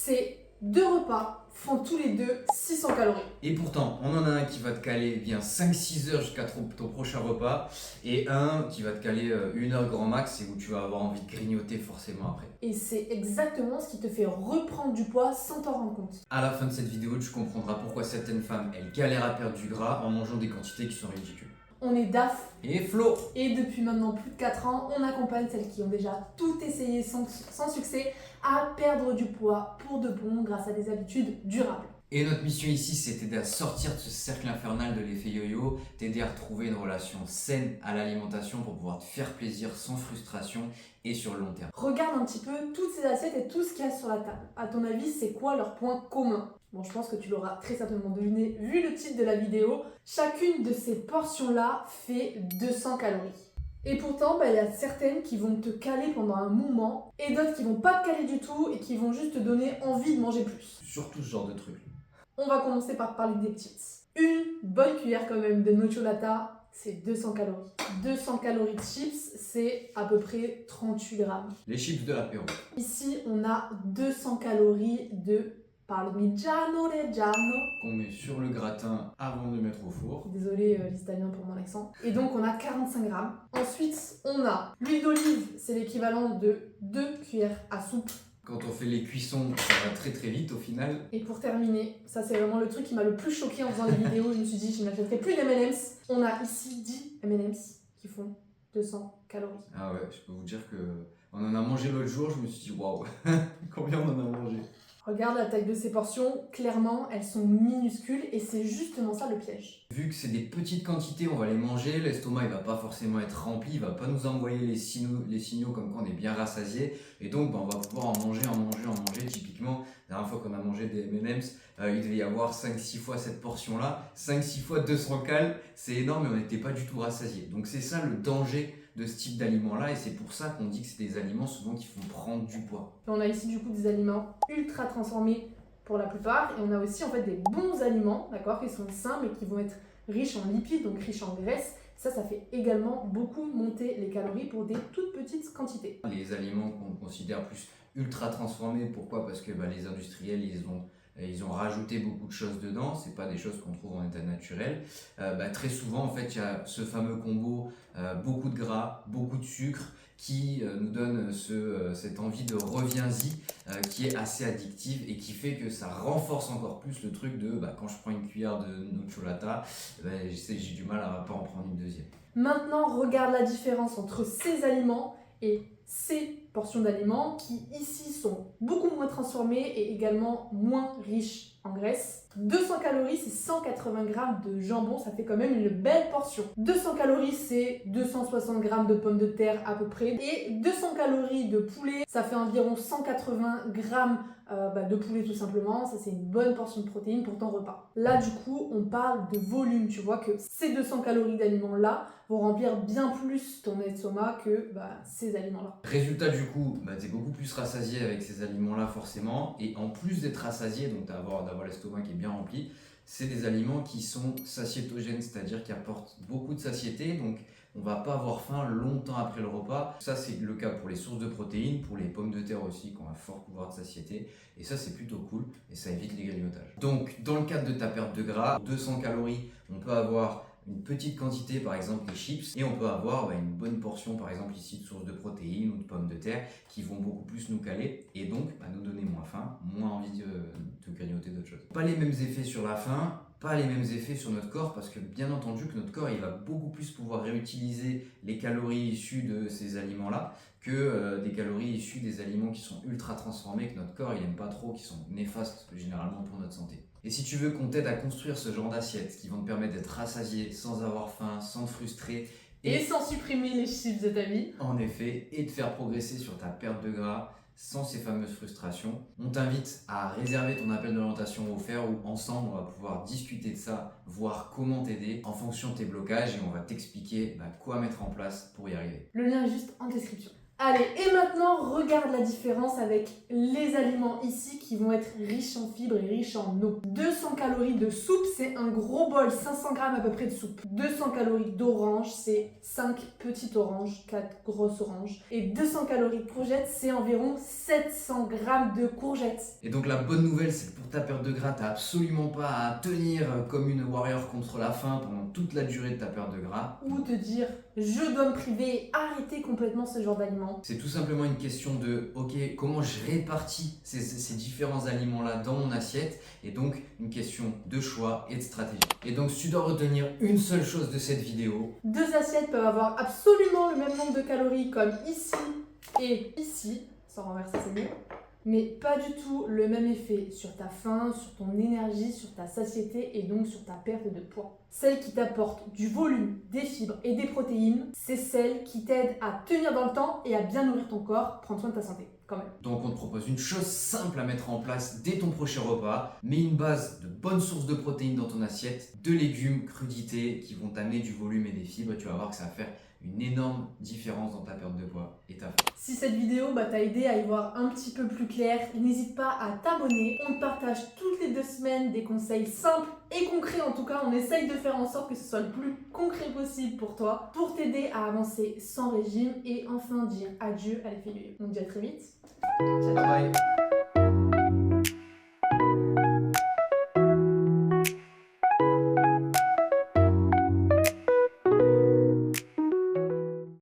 Ces 2 repas font tous les deux 600 calories. Et pourtant, on en a un qui va te caler bien 5-6 heures jusqu'à ton prochain repas et un qui va te caler 1 heure grand max et où tu vas avoir envie de grignoter forcément après. Et c'est exactement ce qui te fait reprendre du poids sans t'en rendre compte. À la fin de cette vidéo, tu comprendras pourquoi certaines femmes, elles galèrent à perdre du gras en mangeant des quantités qui sont ridicules. On est DAF Et Flo! et depuis maintenant plus de 4 ans, on accompagne celles qui ont déjà tout essayé sans succès à perdre du poids pour de bon grâce à des habitudes durables. Et notre mission ici, c'est t'aider à sortir de ce cercle infernal de l'effet yo-yo, t'aider à retrouver une relation saine à l'alimentation pour pouvoir te faire plaisir sans frustration et sur le long terme. Regarde un petit peu toutes ces assiettes et tout ce qu'il y a sur la table. À ton avis, c'est quoi leur point commun? Bon, je pense que tu l'auras très certainement deviné vu le titre de la vidéo. Chacune de ces portions-là fait 200 calories. Et pourtant, il y a certaines qui vont te caler pendant un moment et d'autres qui vont pas te caler du tout et qui vont juste te donner envie de manger plus. Surtout ce genre de truc. On va commencer par parler des petites. Une bonne cuillère quand même de nocciolata, c'est 200 calories. 200 calories de chips, c'est à peu près 38 grammes. Les chips de l'apéro. Ici, on a 200 calories de parmigiano reggiano. Qu'on met sur le gratin avant de mettre au four. Désolée les Italiens pour mon accent. Et donc on a 45 grammes. Ensuite, on a l'huile d'olive, c'est l'équivalent de 2 cuillères à soupe. Quand on fait les cuissons, ça va très très vite au final. Et pour terminer, ça c'est vraiment le truc qui m'a le plus choqué en faisant les vidéos. Je me suis dit, je n'achèterai plus d'M&M's. On a ici 10 M&M's qui font 200 calories. Ah ouais, je peux vous dire que on en a mangé l'autre jour, je me suis dit waouh, combien on en a mangé. Regarde la taille de ces portions, clairement elles sont minuscules et c'est justement ça le piège. Vu que c'est des petites quantités, on va les manger, l'estomac il va pas forcément être rempli, il va pas nous envoyer les signaux comme quoi on est bien rassasié et donc on va pouvoir en manger. Typiquement, la dernière fois qu'on a mangé des M&M's, il devait y avoir 5-6 fois cette portion là, 5-6 fois 200 calories, c'est énorme et on n'était pas du tout rassasié. Donc c'est ça le danger de ce type d'aliments-là et c'est pour ça qu'on dit que c'est des aliments souvent qui font prendre du poids. On a ici du coup des aliments ultra transformés pour la plupart et on a aussi en fait des bons aliments, d'accord, qui sont sains mais qui vont être riches en lipides, donc riches en graisse. Ça fait également beaucoup monter les calories pour des toutes petites quantités. Les aliments qu'on considère plus ultra transformés, pourquoi? Parce que les industriels, ils ont rajouté beaucoup de choses dedans, c'est pas des choses qu'on trouve en état naturel. Très souvent, en fait, il y a ce fameux combo beaucoup de gras, beaucoup de sucre qui nous donne cette envie de reviens-y qui est assez addictive et qui fait que ça renforce encore plus le truc de quand je prends une cuillère de nocciolata, j'ai du mal à pas en prendre une deuxième. Maintenant, regarde la différence entre ces aliments et ces portions d'aliments qui ici sont beaucoup moins transformées et également moins riches en graisse. 200 calories, c'est 180 grammes de jambon, ça fait quand même une belle portion. 200 calories, c'est 260 grammes de pommes de terre à peu près. Et 200 calories de poulet, ça fait environ 180 grammes de poulet tout simplement. Ça, c'est une bonne portion de protéines pour ton repas. Là, du coup, on parle de volume. Tu vois que ces 200 calories d'aliments-là vont remplir bien plus ton estomac que ces aliments-là. Résultat du coup, tu es beaucoup plus rassasié avec ces aliments-là forcément. Et en plus d'être rassasié, donc d'avoir l'estomac qui est bien rempli, c'est des aliments qui sont satiétogènes, c'est-à-dire qui apportent beaucoup de satiété. Donc on va pas avoir faim longtemps après le repas. Ça, c'est le cas pour les sources de protéines, pour les pommes de terre aussi, qui ont un fort pouvoir de satiété. Et ça, c'est plutôt cool et ça évite les grignotages. Donc, dans le cadre de ta perte de gras, 200 calories, on peut avoir une petite quantité, par exemple les chips, et on peut avoir une bonne portion, par exemple ici, de sources de protéines ou de pommes de terre, qui vont beaucoup plus nous caler et donc nous donner moins faim, moins envie de grignoter d'autres choses. Pas les mêmes effets sur la faim, pas les mêmes effets sur notre corps, parce que bien entendu que notre corps il va beaucoup plus pouvoir réutiliser les calories issues de ces aliments-là que des calories issues des aliments qui sont ultra transformés, que notre corps il aime pas trop, qui sont néfastes généralement pour notre santé. Et si tu veux qu'on t'aide à construire ce genre d'assiettes qui vont te permettre d'être rassasié sans avoir faim, sans te frustrer et sans supprimer les chips de ta vie, en effet, et de faire progresser sur ta perte de gras sans ces fameuses frustrations, on t'invite à réserver ton appel d'orientation offert où ensemble on va pouvoir discuter de ça, voir comment t'aider en fonction de tes blocages et on va t'expliquer quoi mettre en place pour y arriver. Le lien est juste en description. Allez, et maintenant, regarde la différence avec les aliments ici qui vont être riches en fibres et riches en eau. 200 calories de soupe, c'est un gros bol, 500 grammes à peu près de soupe. 200 calories d'orange, c'est 5 petites oranges, 4 grosses oranges. Et 200 calories de courgettes, c'est environ 700 grammes de courgettes. Et donc la bonne nouvelle, c'est que pour ta perte de gras, t'as absolument pas à tenir comme une warrior contre la faim pendant toute la durée de ta perte de gras. Ou te dire, je dois me priver et arrêter complètement ce genre d'aliments. C'est tout simplement une question de, ok, comment je répartis ces différents aliments-là dans mon assiette, et donc une question de choix et de stratégie. Et donc si tu dois retenir une seule chose de cette vidéo, 2 assiettes peuvent avoir absolument le même nombre de calories comme ici et ici, sans renverser c'est mieux, mais pas du tout le même effet sur ta faim, sur ton énergie, sur ta satiété et donc sur ta perte de poids. Celle qui t'apporte du volume, des fibres et des protéines, c'est celle qui t'aide à tenir dans le temps et à bien nourrir ton corps, prendre soin de ta santé, quand même. donc on te propose une chose simple à mettre en place dès ton prochain repas, mets une base de bonnes sources de protéines dans ton assiette, de légumes, crudités qui vont t'amener du volume et des fibres, et tu vas voir que ça va faire une énorme différence dans ta perte de poids et ta faim. Si cette vidéo t'a aidé à y voir un petit peu plus clair, n'hésite pas à t'abonner. On te partage toutes les 2 semaines des conseils simples et concrets. En tout cas, on essaye de faire en sorte que ce soit le plus concret possible pour toi, pour t'aider à avancer sans régime et enfin dire adieu à l'effet yo-yo. On te dit à très vite. Ciao, ciao. Bye bye.